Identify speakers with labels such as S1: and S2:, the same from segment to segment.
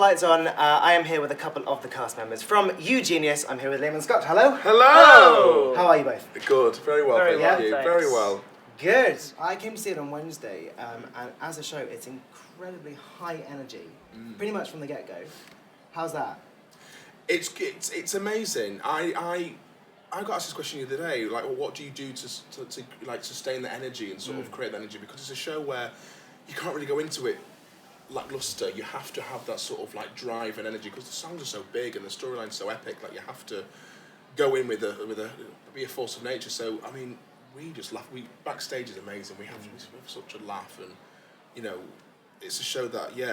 S1: lights on. I am here with a couple of the cast members from Eugenius. I'm here with Liam and Scott. Hello.
S2: Hello.
S1: How are you both?
S2: Good. Very well.
S3: Very
S2: thank
S3: well,
S2: you.
S3: thanks.
S2: Very well.
S1: Good. I came to see it on Wednesday, and as a show, it's incredibly high energy, pretty much from the get-go. How's that?
S2: It's amazing. I got asked this question the other day. Like, well, what do you do to like sustain the energy and sort of create the energy? Because it's a show where you can't really go into it lackluster. You have to have that sort of like drive and energy because the songs are so big and the storyline's so epic. Like you have to go in with be a force of nature. So I mean, we just laugh. Backstage is amazing. We have such a laugh, and you know, it's a show that you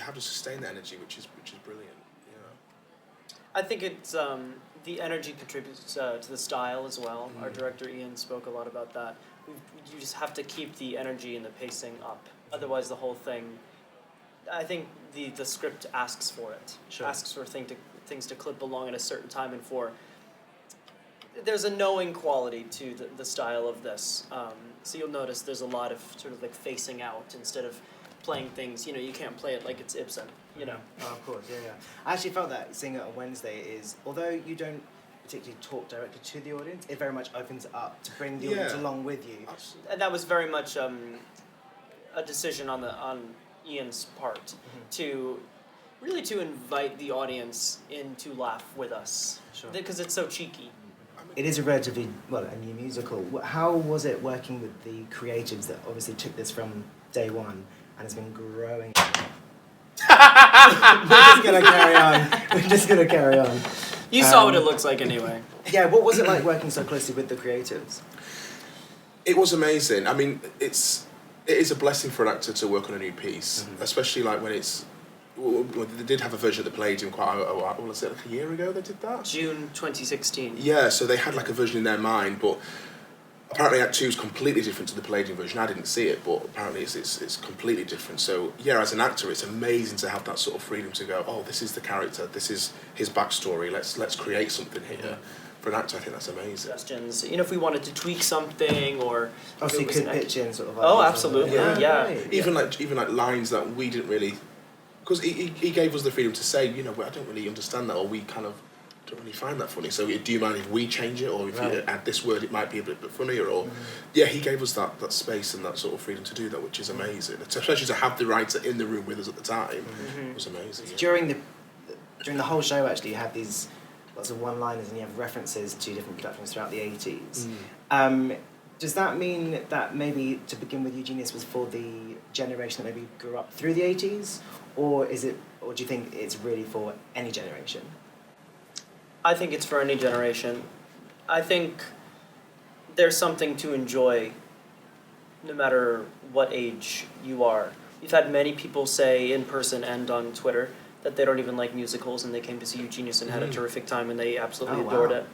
S2: have to sustain the energy, which is brilliant. You know.
S3: I think it's the energy contributes to the style as well. Our director Ian spoke a lot about that. You just have to keep the energy and the pacing up. Otherwise, the whole thing. I think the script asks for it.
S1: Sure.
S3: Asks for things to clip along at a certain time and for. There's a knowing quality to the style of this. So you'll notice there's a lot of sort of like facing out instead of playing things. You know, you can't play it like it's Ibsen. You know.
S1: Oh, of course, yeah. I actually felt that seeing it on Wednesday is, although you don't particularly talk directly to the audience, it very much opens it up to bring the audience along with you.
S3: And that was very much a decision on Ian's part to invite the audience in to laugh with us.
S1: Sure.
S3: Because it's so cheeky.
S1: It is a relatively, a new musical. How was it working with the creatives that obviously took this from day one and has been growing? We're just gonna carry on.
S3: You saw what it looks like anyway.
S1: Yeah, what was it like working so closely with the creatives?
S2: It was amazing. I mean, it is a blessing for an actor to work on a new piece, especially like when it's. Well, they did have a version of the Paige in quite a while. Was it like a year ago they did that?
S3: June 2016.
S2: Yeah, so they had like a version in their mind, but apparently Act 2 is completely different to the Palladian version. I didn't see it, but apparently it's completely different. So yeah, as an actor, it's amazing to have that sort of freedom to go, oh, this is the character, this is his backstory. Let's create something here. For an actor, I think that's amazing.
S3: Suggestions. You know, if we wanted to tweak something or.
S1: Oh, so you could pitch in sort of.
S3: Oh, absolutely. Yeah.
S1: Right.
S2: Even like lines that we didn't really. Because he gave us the freedom to say, you know, I don't really understand that, or we kind of don't really find that funny. So do you mind if we change it, or if you add this word, it might be a bit funnier, or he gave us that space and that sort of freedom to do that, which is amazing. Especially to have the writer in the room with us at the time was amazing. Yeah.
S1: During the whole show, actually, you had these lots of one-liners and you have references to different productions throughout the 80s. Does that mean that maybe to begin with Eugenius was for the generation that maybe grew up through the 80s? Or do you think it's really for any generation?
S3: I think it's for any generation. I think there's something to enjoy no matter what age you are. We've had many people say in person and on Twitter that they don't even like musicals and they came to see Eugenius and had a terrific time and they absolutely adored it.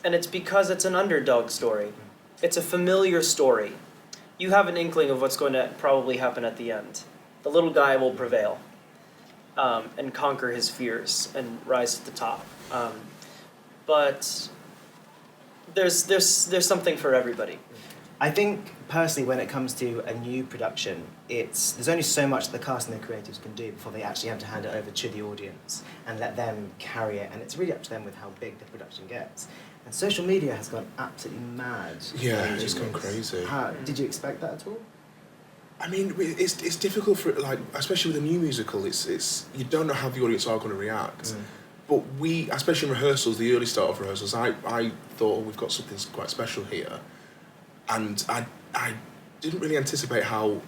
S3: And it's because it's an underdog story. It's a familiar story. You have an inkling of what's going to probably happen at the end. The little guy will prevail and conquer his fears and rise to the top. But there's something for everybody.
S1: I think, personally, when it comes to a new production, there's only so much that the cast and the creatives can do before they actually have to hand it over to the audience and let them carry it, and it's really up to them with how big the production gets. And social media has gone absolutely mad.
S2: Yeah, it's gone crazy.
S1: Did you expect that at all?
S2: I mean, it's difficult for, like, especially with a new musical, it's you don't know how the audience are going to react. But we, especially in rehearsals, the early start of rehearsals, I thought, oh, we've got something quite special here. And I didn't really anticipate how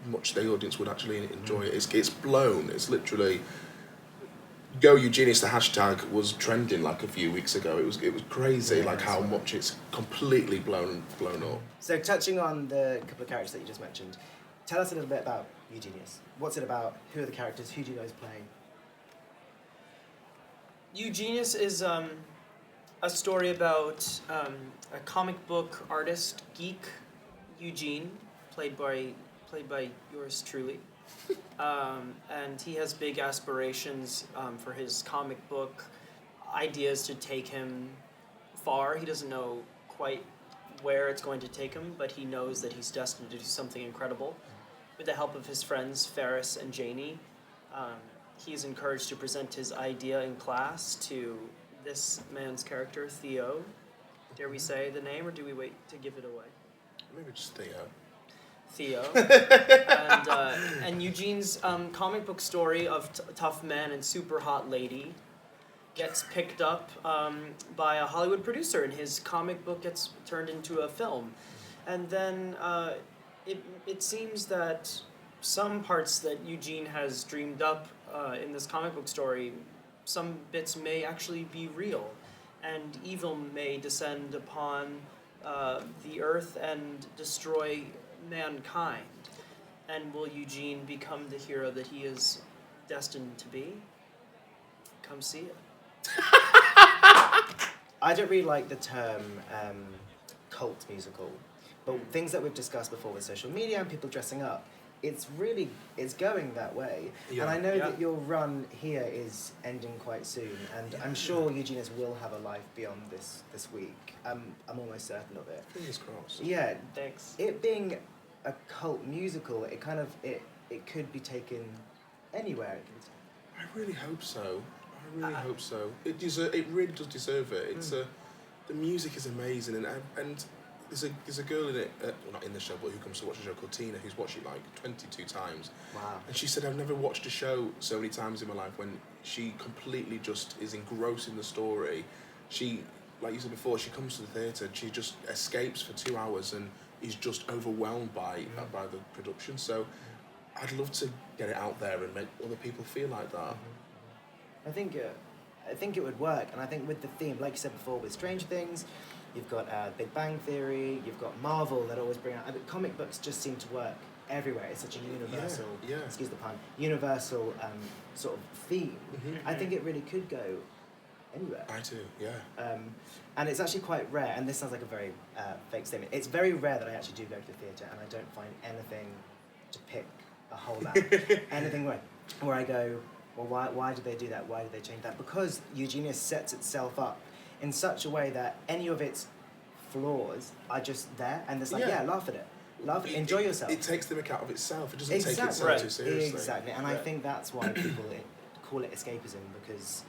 S2: much the audience would actually enjoy it. It's blown. It's literally Go Eugenius. The hashtag was trending like a few weeks ago. It was crazy, like how much it's completely blown up.
S1: So touching on the couple of characters that you just mentioned, tell us a little bit about Eugenius. What's it about? Who are the characters? Who do you guys play?
S3: Eugenius is a story about a comic book artist geek, Eugene, played by yours truly, and he has big aspirations for his comic book, ideas to take him far. He doesn't know quite where it's going to take him, but he knows that he's destined to do something incredible. With the help of his friends Ferris and Janie, he's encouraged to present his idea in class to this man's character, Theo. Dare we say the name, or do we wait to give it away?
S2: Maybe just Theo.
S3: Theo. And Eugene's comic book story of tough man and super hot lady gets picked up by a Hollywood producer, and his comic book gets turned into a film. And then it seems that some parts that Eugene has dreamed up in this comic book story, some bits may actually be real, and evil may descend upon the earth and destroy mankind. And will Eugene become the hero that he is destined to be? Come see it.
S1: I don't really like the term cult musical, but things that we've discussed before with social media and people dressing up, it's going that way.
S2: Yeah.
S1: And I know that your run here is ending quite soon, and I'm sure Eugenius will have a life beyond this week. I'm almost certain of it.
S2: Fingers crossed.
S1: Yeah.
S3: Thanks.
S1: It being a cult musical, it could be taken anywhere.
S2: I really hope so. I really hope so. It really does deserve it. It's the music is amazing, and there's a girl in it, well, not in the show, but who comes to watch the show, called Tina, who's watched it like 22 times.
S1: Wow.
S2: And she said, I've never watched a show so many times in my life when she completely just is engrossed in the story. She, like you said before, she comes to the theatre, she just escapes for 2 hours and is just overwhelmed by the production. So I'd love to get it out there and make other people feel like that.
S1: I think it would work, and I think with the theme, like you said before, with Stranger Things, you've got Big Bang Theory, you've got Marvel that always bring out. Comic books just seem to work everywhere. It's such a universal, excuse the pun, universal sort of theme. I think it really could go anywhere.
S2: I do, yeah.
S1: And it's actually quite rare, and this sounds like a very fake statement. It's very rare that I actually do go to the theatre and I don't find anything to pick a hole out. Anything where I go, well, why did they do that? Why did they change that? Because Eugenius sets itself up in such a way that any of its flaws are just there, and it's like, laugh at it. Laugh, enjoy yourself.
S2: It takes the mick out of itself. It doesn't take itself too seriously.
S1: Exactly, and I think that's why people call it escapism, because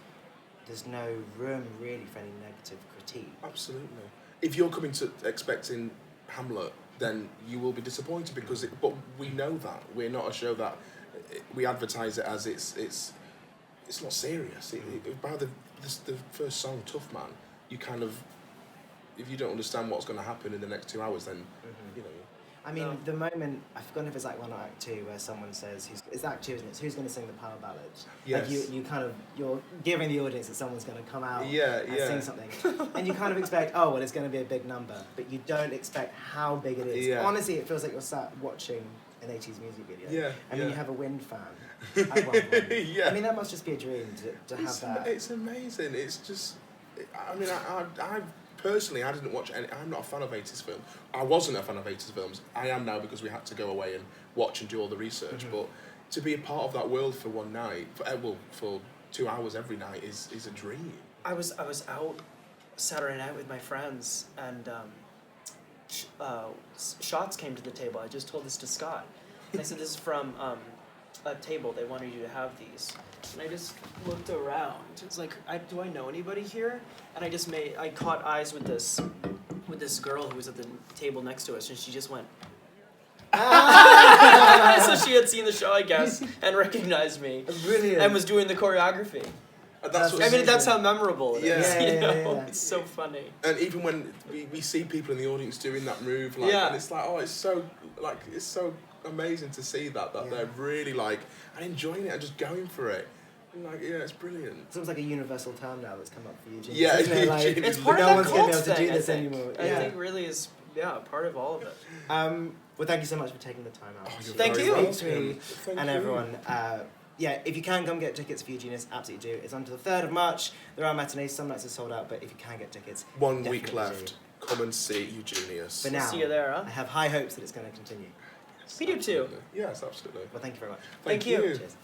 S1: there's no room really for any negative critique.
S2: Absolutely. If you're coming to expecting Hamlet, then you will be disappointed but we know that we're not a show that we advertise it as it's not serious. By the first song, Tough Man, you kind of, if you don't understand what's going to happen in the next 2 hours, then you know.
S1: I mean, the moment, I've forgotten if it's Act 1 or Act 2, where someone says, it's Act 2, isn't it? Who's going to sing the power ballad?
S2: Yes.
S1: Like you're giving the audience that someone's going to come out and sing something. And you kind of expect, oh, well, it's going to be a big number, but you don't expect how big it is. Yeah. Honestly, it feels like you're sat watching an 80s music video.
S2: Yeah.
S1: And then you have a wind fan at one point.
S2: Yeah.
S1: I mean, that must just be a dream to have that.
S2: It's amazing. It's just, I mean, I personally, I didn't watch any. I'm not a fan of 80s films. I wasn't a fan of 80s films. I am now because we had to go away and watch and do all the research. But to be a part of that world for one night, for 2 hours every night is a dream.
S3: I was out Saturday night with my friends, and shots came to the table. I just told this to Scott. And I said, this is from a table. They wanted you to have these. And I just looked around. It's like, do I know anybody here? And I caught eyes with this girl who was at the table next to us, and she just went, so she had seen the show, I guess, and recognized me.
S1: Brilliant.
S3: And was doing the choreography. That's how memorable it is.
S1: Yeah.
S3: It's so funny.
S2: And even when we see people in the audience doing that move, and it's like, oh, it's so amazing to see that they're really and enjoying it and just going for it. It's brilliant.
S1: It's almost like a universal term now that's come up for Eugenius.
S2: Yeah,
S1: isn't it? Like,
S3: it's part
S1: no
S3: of
S1: one's
S3: that
S1: going to
S3: cult
S1: be able to
S3: thing,
S1: do this anymore.
S3: I think really is part of all of it.
S1: Well, thank you so much for taking the time out.
S2: Oh,
S3: Thank you.
S1: And everyone. If you can come get tickets for Eugenius, absolutely do. It's on to the 3rd of March. There are matinees, some nights are sold out, but if you can get tickets,
S2: 1 week
S1: definitely
S2: left.
S1: do.
S2: Come and see Eugenius.
S1: For now,
S3: see you there, huh?
S1: I have high hopes that it's going to continue.
S3: We do too.
S2: Yes, absolutely.
S1: Well, thank you very much.
S3: Thank you.
S1: Cheers.